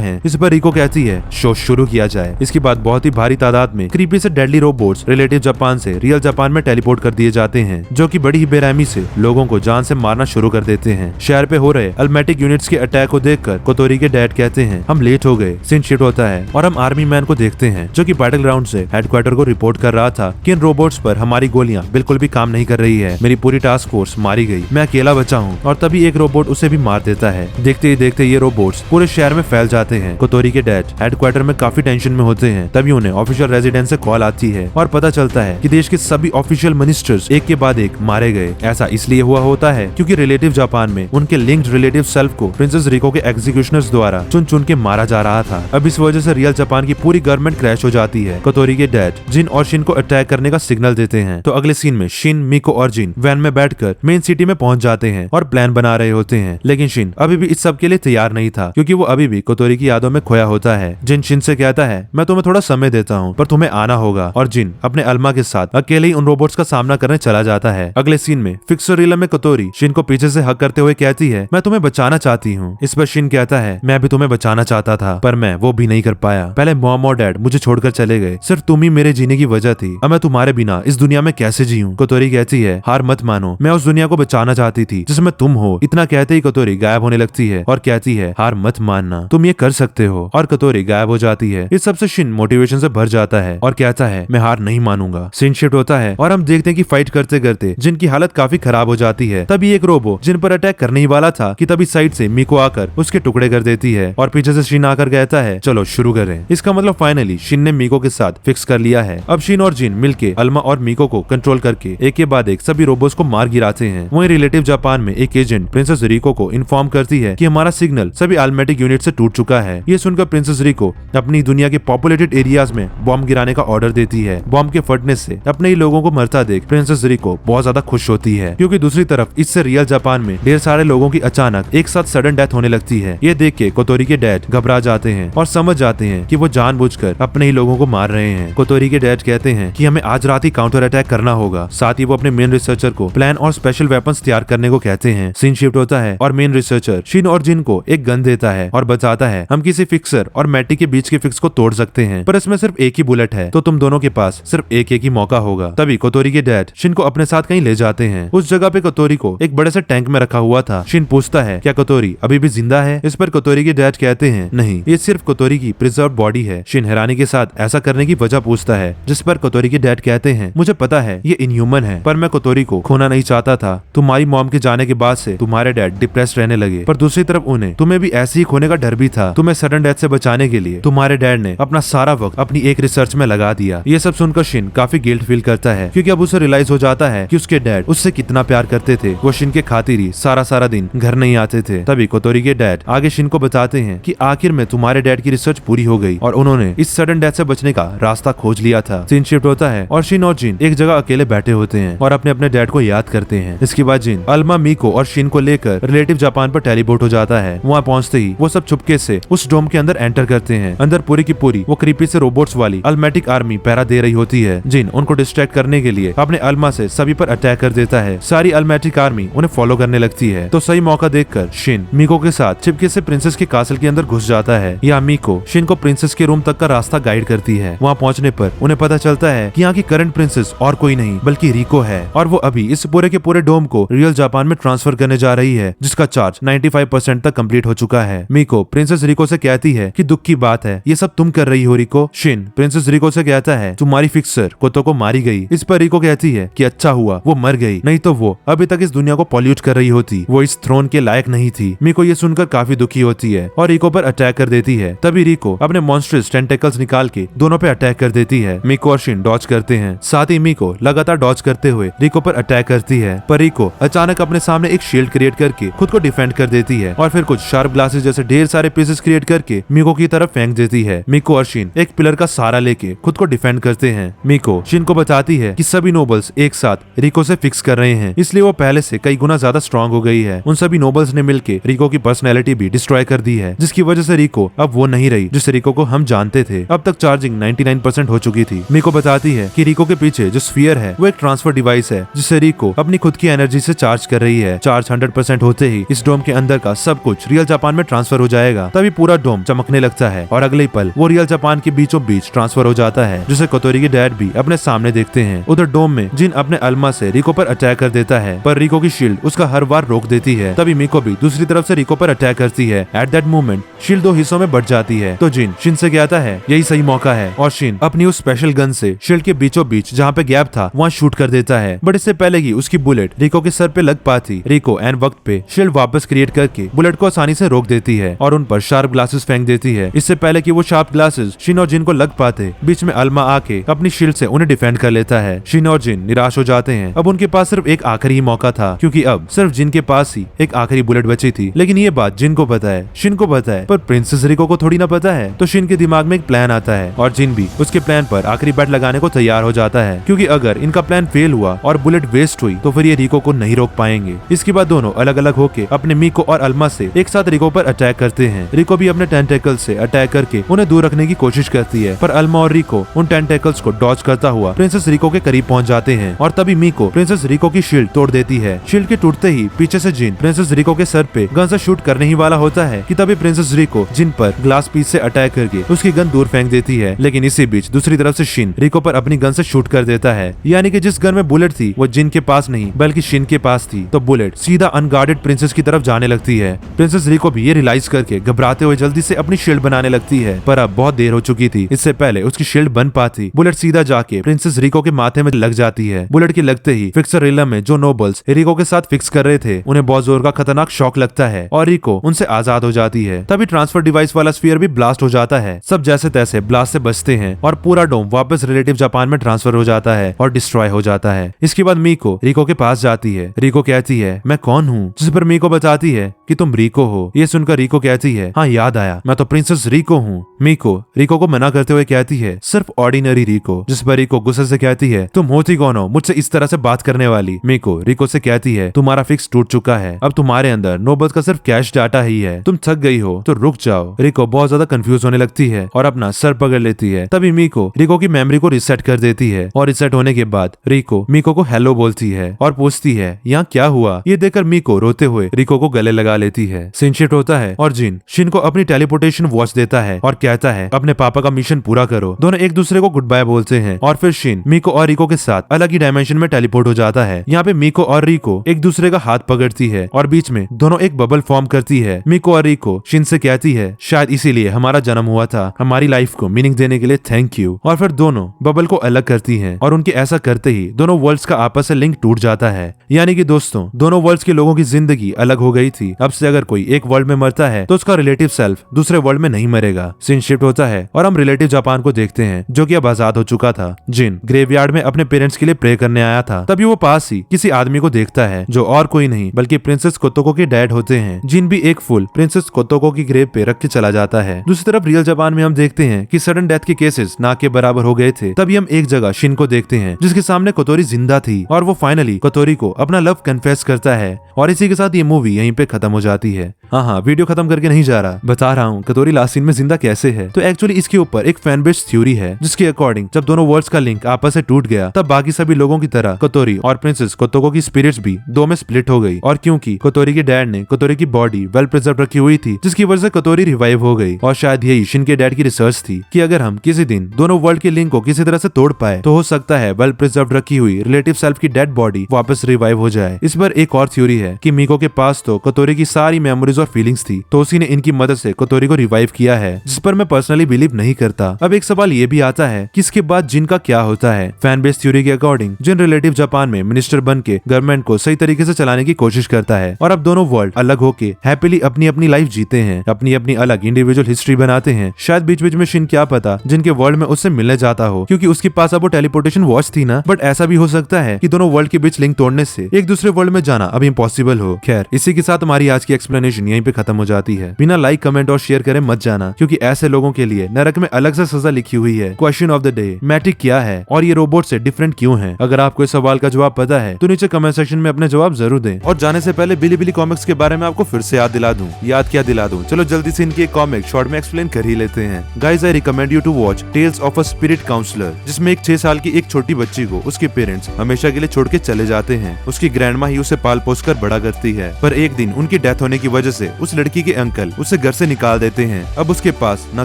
हैं। इस पर रिको कहती है, शो शुरू किया जाए। इसके बाद बहुत ही भारी तादाद में क्रीपी से डेडली रोबोट्स रिलेटिव जापान से रियल जापान में टेलीपोर्ट कर दिए जाते हैं, जो कि बड़ी ही बेरहमी से लोगों को जान से मारना शुरू कर देते हैं। शहर पे हो रहे अल्मेटिक यूनिट्स के अटैक को देखकर कोतोरी के डैड कहते हैं, हम लेट हो गए। सीन शिफ्ट होता है और हम आर्मी मैन को देखते हैं, जो कि बैटल ग्राउंड से हेडक्वार्टर को रिपोर्ट कर रहा था कि इन रोबोट्स पर हमारी गोलियां बिल्कुल भी काम नहीं कर रही है। मेरी पूरी टास्क फोर्स मारी गई, मैं अकेला बचा हूँ। और तभी एक रोबोट उसे भी मार देता है। देखते ही देखते ये रोबोट्स पूरे शहर में फैल जाते हैं। कोतोरी के डैड हेडक्वार्टर में काफी टेंशन में होते हैं। तभी उन्हें ऑफिशियल रेजिडेंस से कॉल आती है और पता चलता है कि देश के सभी ऑफिशियल मिनिस्टर्स एक के बाद एक मारे गए। ऐसा इसलिए हुआ होता है क्योंकि रिलेटिव जापान में उनके लिंक्ड रिलेटिव सेल्फ को प्रिंसेस रिको के एग्जीक्यूशनर्स द्वारा चुन चुन के मारा जा रहा था। अब इस वजह से रियल जापान की पूरी गवर्नमेंट क्रैश हो जाती है। कोतोरी के डैड जिन और शिन को अटैक करने का सिग्नल देते हैं। तो अगले सीन में शिन, मीको और जिन वैन में बैठकर मेन सिटी में पहुंच जाते हैं और प्लान बना रहे होते हैं। लेकिन शिन अभी भी इस सब के लिए तैयार नहीं था, क्योंकि वो अभी भी कोतोरी की यादों में खोया होता है। जिन शिन से कहता है, मैं तुम्हें थोड़ा समय देता हूँ, पर तुम्हें आना होगा। और जिन अपने अल्मा के साथ अकेले ही उन रोबोट्स का सामना करने चला जाता है। अगले सीन में फिक्सर रिलम में कोतोरी शिन को पीछे से हक करते हुए कहती है, मैं तुम्हें बचाना चाहती हूँ। इस पर शिन कहता है, मैं भी तुम्हें बचाना चाहता था, पर मैं वो भी नहीं कर पाया। पहले मॉम और डैड मुझे छोड़कर चले गए, सिर्फ तुम ही मेरे जीने की वजह थी। अब मैं तुम्हारे बिना इस दुनिया में कैसे जीऊं? कोतोरी कहती है, हार मत मानो, मैं उस दुनिया को बचाना चाहती थी जिसमें तुम हो। इतना कहते ही कोतोरी गायब होने लगती है और कहती है, हार मत मानना, तुम ये कर सकते हो। और कोतोरी गायब हो जाती है। इस सबसे शिन मोटिवेशन से भर जाता है और कहता है, मैं हार नहीं मानूंगा। सीन शिफ्ट होता है और हम देखते हैं कि फाइट करते करते जिनकी हालत काफी खराब हो जाती है। तभी एक रोबो जिन पर अटैक करने ही वाला था कि तभी साइड से मीको आकर उसके टुकड़े कर देती है और पीछे से शिन आकर कहता है, चलो शुरू करें। इसका मतलब फाइनली शिन ने मीको के साथ फिक्स कर लिया है। अब शिन और जिन मिलके अल्मा और मीको को कंट्रोल करके एक के बाद एक सभी रोबोट्स को मार गिराते हैं। वहीं रिलेटिव जापान में एक एजेंट प्रिंसेस रिको को इन्फॉर्म करती है कि हमारा सिग्नल सभी अल्मेटिक यूनिट से टूट चुका है। ये सुनकर प्रिंसेस रिको अपनी दुनिया के पॉपुलेटेड एरियाज में बॉम्ब गिराने का ऑर्डर देती है। बॉम्ब के फटने से अपने ही लोगों को मरता देख प्रिंसेस रिको बहुत ज्यादा खुश होती है, क्योंकि दूसरी तरफ इससे रियल जापान में ढेर सारे लोगों की अचानक एक साथ सडन डेथ होने लगती है। ये देख के कोतोरी के डैड घबरा जाते हैं और समझ जाते हैं कि वो जानबूझकर अपने ही लोगों को मार रहे हैं। कोतोरी के डैड कहते हैं कि हमें आज रात ही काउंटर अटैक करना होगा। साथ ही वो अपने मेन रिसर्चर को प्लान और स्पेशल वेपन्स तैयार करने को कहते हैं। सीन शिफ्ट होता है और मेन रिसर्चर शिन और जिन को एक गन देता है और बताता है हम किसी फिक्सर और मैटी के बीच के फिक्स को तोड़ सकते हैं, पर इसमें सिर्फ एक ही बुलेट है, तो तुम दोनों के पास सिर्फ एक ही मौका होगा। तभी कोतोरी के डैड शिन को अपने साथ कहीं ले जाते हैं। उस जगह पे कोतोरी को एक बड़े से टैंक में रखा हुआ था। शिन पूछता है क्या कोतोरी अभी भी जिंदा है? इस पर कोतोरी के डैड कहते हैं नहीं, ये सिर्फ कोतोरी की प्रिजर्व बॉडी है। शिन हैरानी के साथ ऐसा करने की वजह पूछता है, जिस पर कोतोरी के डैड कहते हैं मुझे पता है ये इनह्यूमन है, पर मैं कोतोरी को खोना नहीं चाहता था। तुम्हारी मॉम के जाने के बाद से तुम्हारे डैड डिप्रेस्ड रहने लगे, पर दूसरी तरफ उन्हें तुम्हें भी ऐसे ही खोने का डर भी था। तुम्हें सडन डेथ से बचाने के लिए तुम्हारे डैड ने अपना सारा वक्त अपनी एक रिसर्च में लगा दिया। ये सब सुनकर शिन काफी गिल्ट फील करता है, क्योंकि अब उसे रियलाइज हो जाता है कि उसके डैड उससे कितना प्यार करते थे। वो शिन के खातिर ही सारा दिन घर नहीं आते थे। तभी कोतोरी के डैड आगे शिन को बताते हैं कि आखिर में तुम्हारे डैड की रिसर्च पूरी हो गई और उन्होंने इस सडन डेथ से बचने का रास्ता खोज लिया था। सीन शिफ्ट होता है और शिन और जिन एक जगह अकेले बैठे होते हैं और अपने अपने डैड को याद करते हैं। इसके बाद जिन अल्मा मीको और शिन को लेकर रिलेटिव जापान पर टेलीपोर्ट हो जाता है। वहाँ पहुँचते ही वो सब चुपके से उस डोम के अंदर एंटर करते हैं। अंदर पूरी की पूरी वो क्रीपी से रोबोट्स वाली अल्मेटिक आर्मी पहरा दे रही होती है। जिन उनको डिस्ट्रैक्ट करने के लिए अपने अल्मा से सभी पर अटैक कर देता है। सारी अल्मेटिक आर्मी उन्हें फॉलो करने लगती है, तो सही मौका देखकर शिन मीको के साथ चिपके से प्रिंसेस के कासल के अंदर घुस जाता है। यहाँ मीको शिन को प्रिंसेस के रूम तक का रास्ता गाइड करती है। वहाँ पहुँचने पर उन्हें पता चलता है कि यहाँ की करंट प्रिंसेस और कोई नहीं बल्कि रिको है, और वो अभी इस पूरे के पूरे डोम को रियल जापान में ट्रांसफर करने जा रही है, जिसका चार्ज 95% तक कंप्लीट हो चुका है। मीको प्रिंसेस रिको से कहती है कि दुख की बात है, ये सब तुम कर रही हो रिको। शिन प्रिंसेस रिको से कहता है तुम्हारी फिक्सर कोतो को मारी गई। इस पर रिको कहती है कि अच्छा हुआ वो मर गई, नहीं तो वो अभी तक इस दुनिया को पॉल्यूट कर रही होती, वो इस थ्रोन के लायक नहीं थी। मीको ये सुनकर काफी दुखी होती है और रिको पर अटैक कर देती है। तभी रिको अपने मॉन्स्टर्स टेंटेकल्स निकाल के दोनों पे अटैक कर देती है। मीको और शिन डॉज करते हैं। साथ ही मीको लगातार डॉज करते हुए रिको पर अटैक करती है, पर रिको अचानक अपने सामने एक शील्ड क्रिएट करके खुद को डिफेंड कर देती है और फिर कुछ शार्प ग्लासेस जैसे ढेर सारे पीसेस क्रिएट करके मीको की तरफ फेंक देती है। मीको और शिन एक पिलर का सहारा लेके खुद को डिफेंड करते हैं। मीको शिन को बताती है कि सभी नोबल्स एक साथ रिको से फिक्स कर रहे हैं, इसलिए वो पहले से कई गुना ज्यादा स्ट्रॉन्ग हो गई है। उन सभी नोबल्स ने मिलकर रिको की पर्सनैलिटी भी डिस्ट्रॉय कर दी है, जिसकी वजह से रिको अब वो नहीं रही जिस रिको को हम जानते थे। अब तक चार्जिंग 99% हो चुकी थी। मीको बताती है कि रिको के पीछे जो स्फीयर है वो एक ट्रांसफर डिवाइस है, जिससे रिको अपनी खुद की एनर्जी से चार्ज कर रही है। चार्ज 100% होते ही इस डोम के अंदर का सब कुछ रियल जापान में ट्रांसफर हो जाएगा। तभी पूरा डोम चमकने लगता है और अगले पल वो रियल जापान के बीचों बीच ट्रांसफर हो जाता है, जिसे कोतोरी के डैड भी अपने सामने देखते हैं। उधर डोम में जिन अपने अल्मा से रिको पर अटैक कर देता है, पर रिको की शील्ड उसका हर बार रोक देती है। तभी मीको भी दूसरी तरफ से रिको पर अटैक करती है। एट दैट मोमेंट शील्ड दो हिस्सों में बढ़ जाती है, तो जिन शिन से कहता है यही सही मौका है, और शिन अपनी उस स्पेशल गन से शील्ड के बीचों बीच जहाँ पे गैप था वहाँ शूट कर देता है। बट इससे पहले ही उसकी बुलेट रिको के सर पे लग पाती, रिको एन वक्त पे शील्ड वापस क्रिएट करके बुलेट को आसानी से रोक देती है और उन पर शार्प ग्लासेस फेंक देती है। इससे पहले कि वो शार्प ग्लासेस शिन और जिन को लग पाते, बीच में अल्मा आके अपनी शील्ड से उन्हें डिफेंड कर लेता है। शिन और जिन निराश हो जाते हैं। अब उनके पास सिर्फ एक आखिरी ही मौका था, क्योंकि अब सिर्फ जिन के पास ही एक आखिरी बुलेट बची थी। लेकिन ये बात जिन को पता है, शिन को पता है, पर प्रिंसेस रिको को थोड़ी ना पता है। तो शिन के दिमाग में एक प्लान आता है और जिन भी उसके प्लान पर आखिरी बैट लगाने को तैयार हो जाता है, क्योंकि अगर इनका प्लान फेल हुआ और बुलेट वेस्ट हुई तो फिर ये रिको को नहीं रोक पाएंगे। इसके बाद दोनों अलग अलग होके अपने मीको और अल्मा से एक साथ रिको पर अटैक करते हैं। रिको भी अपने टेंटेकल से अटैक करके उन्हें दूर रखने की कोशिश करती है, पर अल्मा और रिको उन टेंटेकल्स को डॉज करता हुआ प्रिंसेस रिको के करीब पहुंच जाते हैं और तभी मीको प्रिंसेस रिको की शील्ड तोड़ देती है। शील्ड के टूटते ही पीछे से जिन प्रिंसेस रिको के सर पे गन से शूट करने ही वाला होता है कि तभी प्रिंसेस रिको जिन पर ग्लास पीस से अटैक करके उसकी गन दूर फेंक देती है। लेकिन इसी बीच दूसरी तरफ से शिन रिको पर अपनी गन से शूट कर देता है, यानी कि जिस गन में बुलेट थी वो जिन के पास नहीं बल्कि शिन के पास थी, तो बुलेट सीधा अनगार्डेड प्रिंसेस की तरफ जाने लगती है। प्रिंसेस रिको भी ये रियलाइज करके घबराते हुए जल्दी से अपनी शील्ड बनाने लगती है, पर अब बहुत देर हो चुकी थी। इससे पहले उसकी शील्ड बन पाती, बुलेट सीधा जाके प्रिंसेस रिको के माथे में लग जाती है। बुलेट के लगते ही फिक्सर रिलम में जो नोबल्स रिको के साथ फिक्स कर रहे थे उन्हें बहुत जोर का खतरनाक शॉक लगता है और रिको उनसे आजाद हो जाती है। तभी ट्रांसफर डिवाइस वाला स्फीयर भी ब्लास्ट हो जाता है। सब जैसे तैसे ब्लास्ट से बचते हैं और पूरा डोम वापस रिलेटिव जापान में ट्रांसफर हो जाता है और डिस्ट्रॉय हो जाता है। इसके बाद मीको रिको के पास जाती है। रिको कहती है मैं कौन हूँ, जिस पर मीको बताती है कि तुम रिको हो। ये सुनकर रिको कहती है हाँ याद आया, मैं तो प्रिंसेस रिको हूँ। मीको रिको को मना करते हुए कहती है सिर्फ ऑर्डिनरी रिको, जिस पर रिको गुस्से से कहती है तुम होती कौन हो मुझसे इस तरह से बात करने वाली। मीको रिको से कहती है तुम्हारा फिक्स टूट चुका है, अब तुम्हारे अंदर नोबल्स का सिर्फ कैश डाटा ही है, तुम थक गई हो तो रुक जाओ। रिको बहुत ज्यादा कंफ्यूज होने लगती है और अपना सर पकड़ लेती है। तभी मीको रिको की मेमोरी को रिसेट कर देती है और रिसेट होने के बाद रिको मीको को हेलो बोलती है और पूछती है यहाँ क्या हुआ। ये देखकर मीको रोते हुए रिको को गले लगा लेती है। सीन शिफ्ट होता है और जिन शिन को अपनी टेलीपोर्टेशन वॉच देता है और कहता है अपने पापा का मिशन पूरा करो। दोनों एक दूसरे को गुड बाय बोलते हैं और फिर शिन मीको और रिको के साथ अलग ही डायमेंशन में टेलीपोर्ट हो जाता है। यहाँ पे मीको और रिको एक दूसरे का हाथ पकड़ती है और बीच में दोनों एक बबल फॉर्म करती है। मीको और रिको शिन से कहती है शायद इसीलिए हमारा जन्म हुआ था, हमारी लाइफ को मीनिंग देने के लिए थैंक यू। और फिर दोनों बबल को अलग करती हैं और उनके ऐसा करते ही दोनों वर्ल्ड्स का आपस से लिंक टूट जाता है। यानी कि दोस्तों दोनों वर्ल्ड्स के लोगों की जिंदगी अलग हो गई थी। अब से अगर कोई एक वर्ल्ड में मरता है तो उसका रिलेटिव सेल्फ दूसरे वर्ल्ड में नहीं मरेगा। सीन शिफ्ट होता है और हम रिलेटिव जापान को देखते हैं जो कि अब आजाद हो चुका था। जिन ग्रेवयार्ड में अपने पेरेंट्स के लिए प्रे करने आया था, तभी वो पास ही किसी आदमी को देखता है जो और कोई नहीं बल्कि प्रिंसेस कोतोको के डैड होते हैं। जिन भी एक फूल प्रिंसेस कोतोको की ग्रेव पे रख के चला जाता है। दूसरी तरफ रियल जापान में हम देखते हैं कि सडन डेथ के केसेस ना के बराबर हो गए थे। तभी हम एक जगह शिन को देखते हैं जिसके सामने कोतोरी जिंदा थी और वो फाइनली कोतोरी को अपना लव कन्फेस करता है। और इसी के साथ ये मूवी यहीं पे खत्म हो जाती है। हाँ, वीडियो खत्म करके नहीं जा रहा, बता रहा हूँ कोतोरी लास्ट सीन में जिंदा कैसे है। तो एक्चुअली इसके ऊपर एक फैन बेस्ड थ्योरी है जिसके अकॉर्डिंग जब दोनों वर्ल्ड्स का लिंक आपस से टूट गया तब बाकी सभी लोगों की तरह कोतोरी और प्रिंसेस कोतोको की स्पिरिट्स भी दो में स्प्लिट हो गई। और क्योंकि कोतोरी के डैड ने कोतोरी की बॉडी वेल प्रिजर्व रखी हुई थी जिसकी वजह से कोतोरी रिवाइव हो गई। और शायद यही शिन के डैड की रिसर्च थी कि अगर हम किसी दिन दोनों वर्ल्ड के लिंक को किसी तरह से तोड़ पाए तो हो सकता है वेल प्रिजर्व रखी हुई रिलेटिव सेल्फ की डेड बॉडी वापस रिवाइव हो जाए। इस पर एक और थ्योरी है कि मीको के पास तो कोतोरी की सारी मेमोरीज और फीलिंग्स थी तो उसी ने इनकी मदद से कोतोरी को रिवाइव किया है, जिस पर मैं पर्सनली बिलीव नहीं करता। अब एक सवाल ये भी आता है कि इसके बाद जिन का क्या होता है। फैन बेस थ्योरी के अकॉर्डिंग जिन रिलेटिव जापान में मिनिस्टर बन के गवर्नमेंट को सही तरीके से चलाने की कोशिश करता है और अब दोनों वर्ल्ड अलग होके हैप्पीली अपनी अपनी लाइफ जीते हैं, अपनी अपनी अलग इंडिविजुअल हिस्ट्री बनाते हैं। शायद बीच बीच में शिन क्या पता जिनके वर्ल्ड में उससे मिलने जाता हो क्योंकि उसके पास अब वो टेलीपोर्टेशन वॉच थी ना। बट ऐसा भी हो सकता है कि दोनों वर्ल्ड के बीच लिंक तोड़ने से एक दूसरे वर्ल्ड में जाना अब इम्पॉसिबल हो। खैर इसी के साथ हमारी आज की एक्सप्लेनेशन यहीं पे खत्म हो जाती है। बिना लाइक कमेंट और शेयर करे मत जाना क्योंकि ऐसे लोगों के लिए नरक में अलग से सजा लिखी हुई है। Question of the day, matric क्या है और ये रोबोट से डिफरेंट क्यों है? अगर आपको इस सवाल का जवाब पता है तो नीचे कमेंट सेक्शन में अपने जवाब जरूर दें। और जाने से पहले बिलीबिली कॉमिक्स के बारे में आपको फिर से याद दिला दूं। याद क्या दिला दूं, चलो जल्दी से इनकी एक कॉमिक शॉर्ट में एक्सप्लेन कर ही लेते हैं। Guys I recommend you to watch Tales of a Spirit Counsellor, जिसमें एक 6 साल की एक छोटी बच्ची को उसके पेरेंट्स हमेशा के लिए छोड़ के चले जाते हैं। उसकी ग्रैंडमा ही उसे पाल पोस कर बड़ा करती है, पर एक दिन उनकी डेथ होने की वजह से उस लड़की के अंकल उसे घर से निकाल देते हैं। अब उसके पास न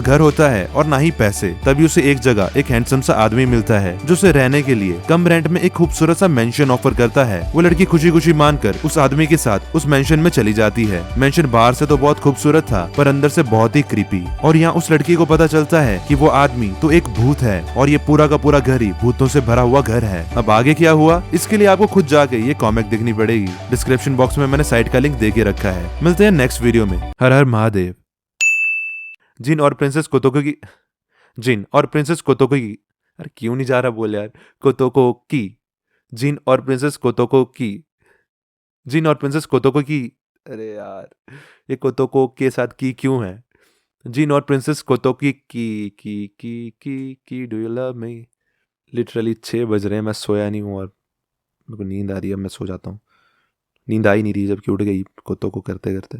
घर होता है और न ही पैसे। तभी उसे एक जगह एक हैंडसम सा आदमी मिलता है जो उसे रहने के लिए कम रेंट में एक खूबसूरत सा मेंशन ऑफर करता है। वो लड़की खुशी खुशी मानकर उस आदमी के साथ उस मेंशन में चली जाती है। मेंशन बाहर से तो बहुत खूबसूरत था पर अंदर से बहुत ही क्रीपी। और यहाँ उस लड़की को पता चलता है कि वो आदमी तो एक भूत है और ये पूरा का पूरा घर ही भूतों से भरा हुआ घर है। अब आगे क्या हुआ इसके लिए आपको खुद जाके ये कॉमिक देखनी पड़ेगी। डिस्क्रिप्शन बॉक्स में मैंने साइट का लिंक दे के रखा है। मिलते हैं नेक्स्ट वीडियो में। हर हर महादेव। जिन और प्रिंसेस कोतोको की अरे क्यों नहीं जा रहा बोल यार। कोतोको की जिन और प्रिंसेस कोतोको की अरे यार ये कोतोको के साथ की क्यों है। जिन और प्रिंसेस कोतोकी की do you love me. Literally 6 बज रहे हैं, मैं सोया नहीं हूँ और मेरे को नींद आ रही है। अब मैं सो जाता हूँ। नींद आ ही नहीं रही जबकि उठ गई कोतोको करते करते।